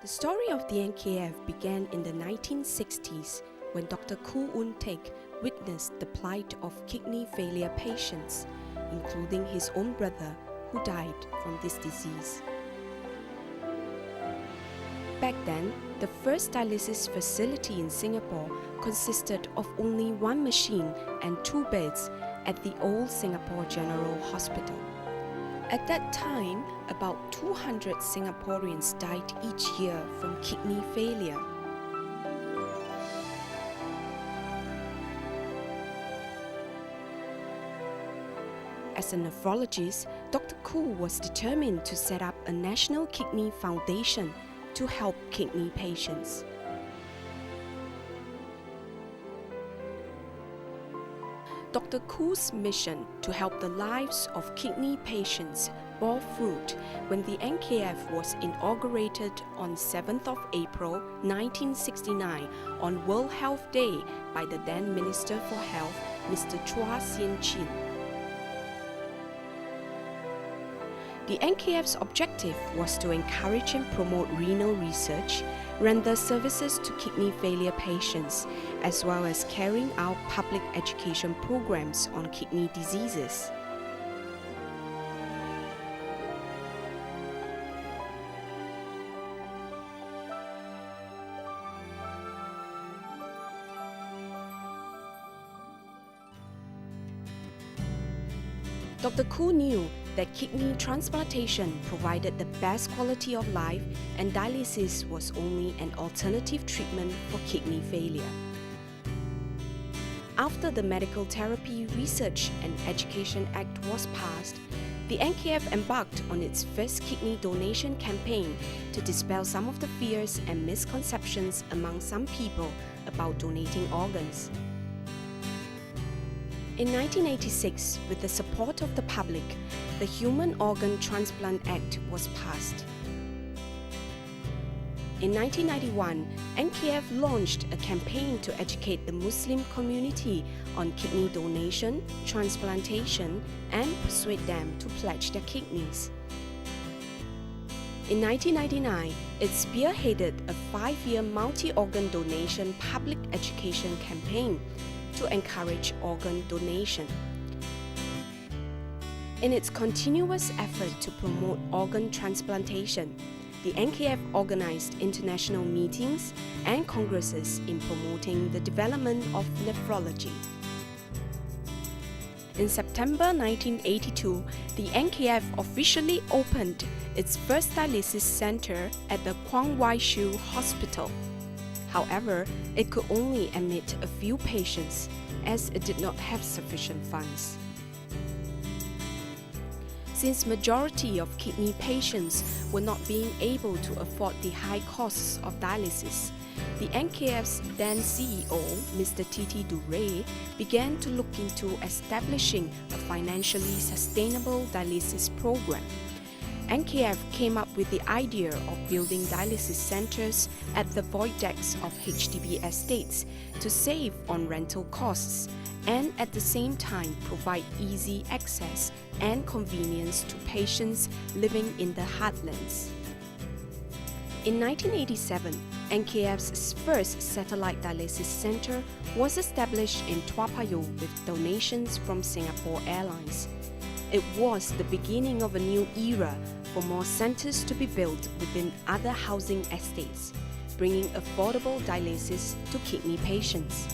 The story of the NKF began in the 1960s when Dr. Koo Eun Taek witnessed the plight of kidney failure patients, including his own brother who died from this disease. Back then, the first dialysis facility in Singapore consisted of only one machine and 2 beds at the old Singapore General Hospital. At that time, about 200 Singaporeans died each year from kidney failure. As a nephrologist, Dr. Koo was determined to set up a national kidney foundation to help kidney patients. Dr. Koo's mission to help the lives of kidney patients bore fruit when the NKF was inaugurated on 7th of April 1969 on World Health Day by the then Minister for Health, Mr. Chua Sian Chin. The NKF's objective was to encourage and promote renal research, render services to kidney failure patients, as well as carrying out public education programs on kidney diseases. Dr. Koo knew that kidney transplantation provided the best quality of life and dialysis was only an alternative treatment for kidney failure. After the Medical Therapy Research and Education Act was passed, the NKF embarked on its first kidney donation campaign to dispel some of the fears and misconceptions among some people about donating organs. In 1986, with the support of the public, the Human Organ Transplant Act was passed. In 1991, NKF launched a campaign to educate the Muslim community on kidney donation, transplantation, and persuade them to pledge their kidneys. In 1999, it spearheaded a 5-year multi-organ donation public education campaign to encourage organ donation. In its continuous effort to promote organ transplantation, the NKF organized international meetings and congresses in promoting the development of nephrology. In September 1982, the NKF officially opened its first dialysis center at the Kwang Wai Shiu Hospital. However, it could only admit a few patients as it did not have sufficient funds. Since majority of kidney patients were not being able to afford the high costs of dialysis, the NKF's then CEO, Mr. Titi Duray, began to look into establishing a financially sustainable dialysis program. NKF came up with the idea of building dialysis centers at the void decks of HDB estates to save on rental costs and at the same time provide easy access and convenience to patients living in the heartlands. In 1987, NKF's first satellite dialysis center was established in Tua Payoh with donations from Singapore Airlines. It was the beginning of a new era for more centers to be built within other housing estates, bringing affordable dialysis to kidney patients.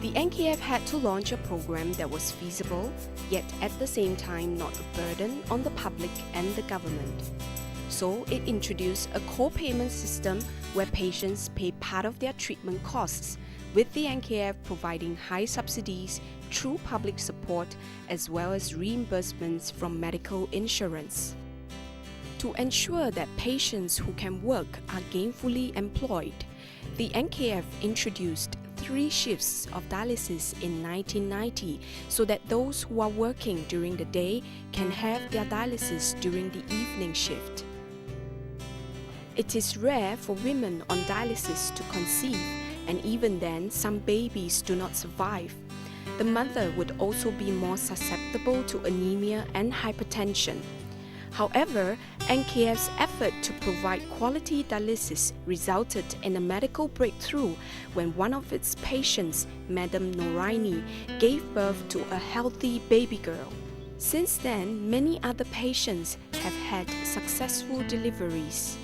The NKF had to launch a program that was feasible, yet at the same time not a burden on the public and the government. So it introduced a co-payment system where patients pay part of their treatment costs, with the NKF providing high subsidies through public support as well as reimbursements from medical insurance. To ensure that patients who can work are gainfully employed, the NKF introduced 3 shifts of dialysis in 1990 so that those who are working during the day can have their dialysis during the evening shift. It is rare for women on dialysis to conceive, and even then, some babies do not survive. The mother would also be more susceptible to anemia and hypertension. However, NKF's effort to provide quality dialysis resulted in a medical breakthrough when one of its patients, Madam Noraini, gave birth to a healthy baby girl. Since then, many other patients have had successful deliveries.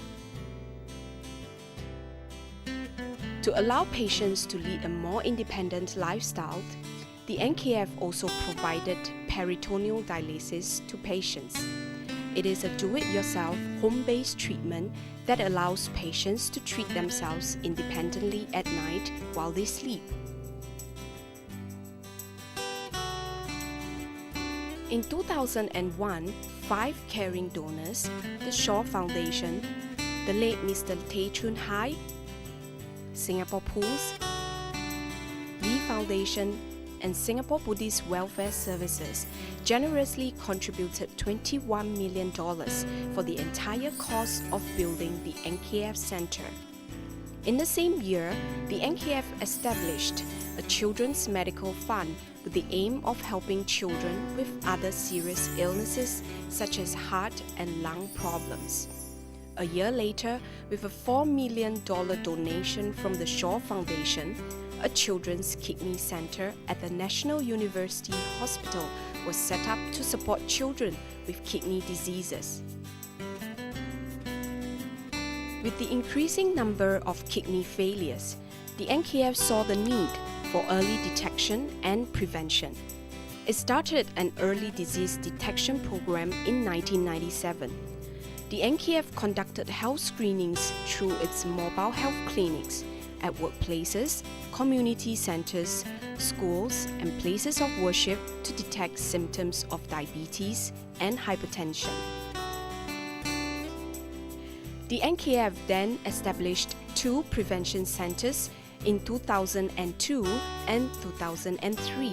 To allow patients to lead a more independent lifestyle, the NKF also provided peritoneal dialysis to patients. It is a do-it-yourself, home-based treatment that allows patients to treat themselves independently at night while they sleep. In 2001, 5 caring donors, the Shaw Foundation, the late Mr. Tay Chun Hai, Singapore Pools, Lee Foundation, and Singapore Buddhist Welfare Services generously contributed $21 million for the entire cost of building the NKF Center. In the same year, the NKF established a children's medical fund with the aim of helping children with other serious illnesses such as heart and lung problems. A year later, with a $4 million donation from the Shaw Foundation, a children's kidney center at the National University Hospital was set up to support children with kidney diseases. With the increasing number of kidney failures, the NKF saw the need for early detection and prevention. It started an early disease detection program in 1997. The NKF conducted health screenings through its mobile health clinics at workplaces, community centers, schools, and places of worship to detect symptoms of diabetes and hypertension. The NKF then established 2 prevention centers in 2002 and 2003.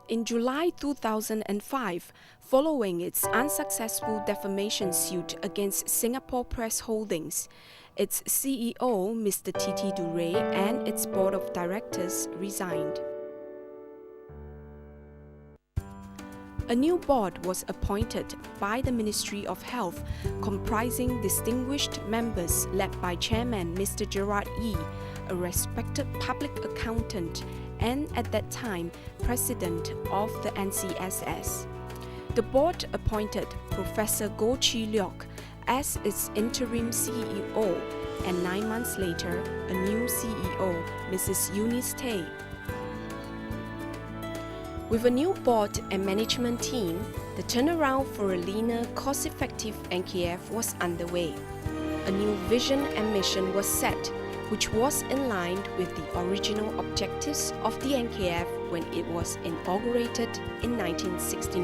In July 2005, following its unsuccessful defamation suit against Singapore Press Holdings, its CEO, Mr. T.T. Duray, and its board of directors resigned. A new board was appointed by the Ministry of Health, comprising distinguished members led by Chairman Mr. Gerard Yee, a respected public accountant and at that time President of the NCSS. The board appointed Professor Goh Chi Leok as its interim CEO, and 9 months later, a new CEO, Mrs. Eunice Tay. With a new board and management team, the turnaround for a leaner, cost-effective NKF was underway. A new vision and mission was set, which was in line with the original objectives of the NKF when it was inaugurated in 1969.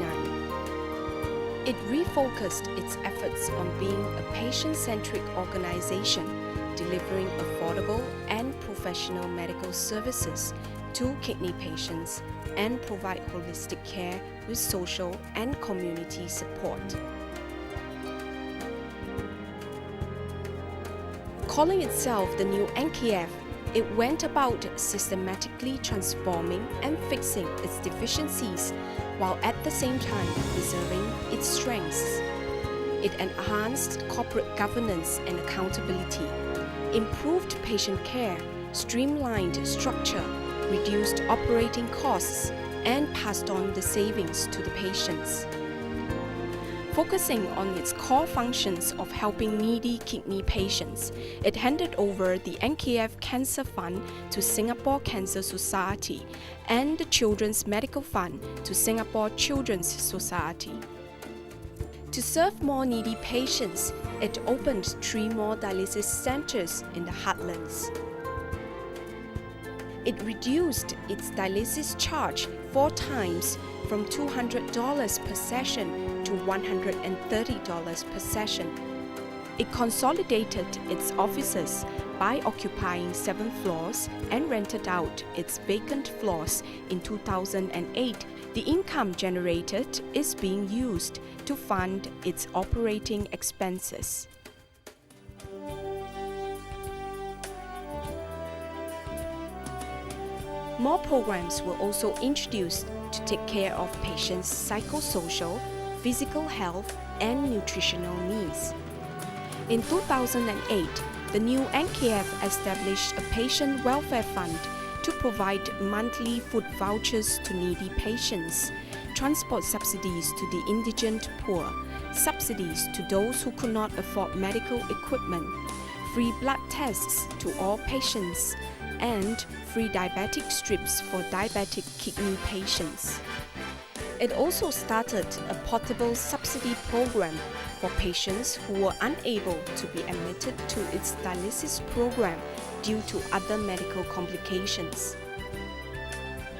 It refocused its efforts on being a patient-centric organization, delivering affordable and professional medical services to kidney patients and provide holistic care with social and community support. Calling itself the new NKF, it went about systematically transforming and fixing its deficiencies while at the same time preserving its strengths. It enhanced corporate governance and accountability, improved patient care, streamlined structure, reduced operating costs, and passed on the savings to the patients. Focusing on its core functions of helping needy kidney patients, it handed over the NKF Cancer Fund to Singapore Cancer Society and the Children's Medical Fund to Singapore Children's Society. To serve more needy patients, it opened 3 more dialysis centers in the heartlands. It reduced its dialysis charge 4 times from $200 per session to $130 per session. It consolidated its offices by occupying 7 floors and rented out its vacant floors in 2008. The income generated is being used to fund its operating expenses. More programs were also introduced to take care of patients' psychosocial, physical health, and nutritional needs. In 2008, the new NKF established a patient welfare fund to provide monthly food vouchers to needy patients, transport subsidies to the indigent poor, subsidies to those who could not afford medical equipment, free blood tests to all patients, and free diabetic strips for diabetic kidney patients. It also started a portable subsidy program for patients who were unable to be admitted to its dialysis program due to other medical complications.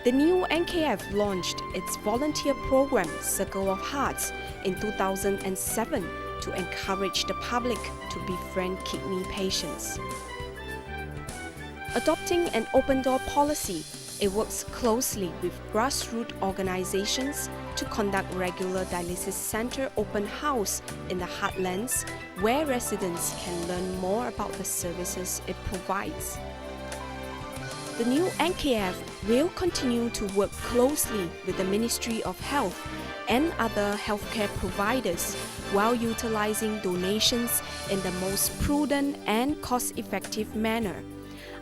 The new NKF launched its volunteer program Circle of Hearts in 2007 to encourage the public to befriend kidney patients. Adopting an open-door policy, it works closely with grassroots organizations to conduct regular dialysis center open house in the heartlands where residents can learn more about the services it provides. The new NKF will continue to work closely with the Ministry of Health and other healthcare providers while utilizing donations in the most prudent and cost-effective manner.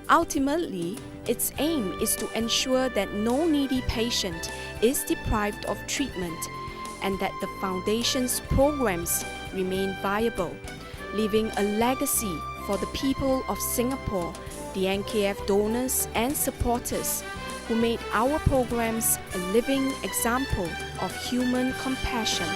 Ultimately, its aim is to ensure that no needy patient is deprived of treatment and that the Foundation's programs remain viable, leaving a legacy for the people of Singapore, the NKF donors and supporters who made our programs a living example of human compassion.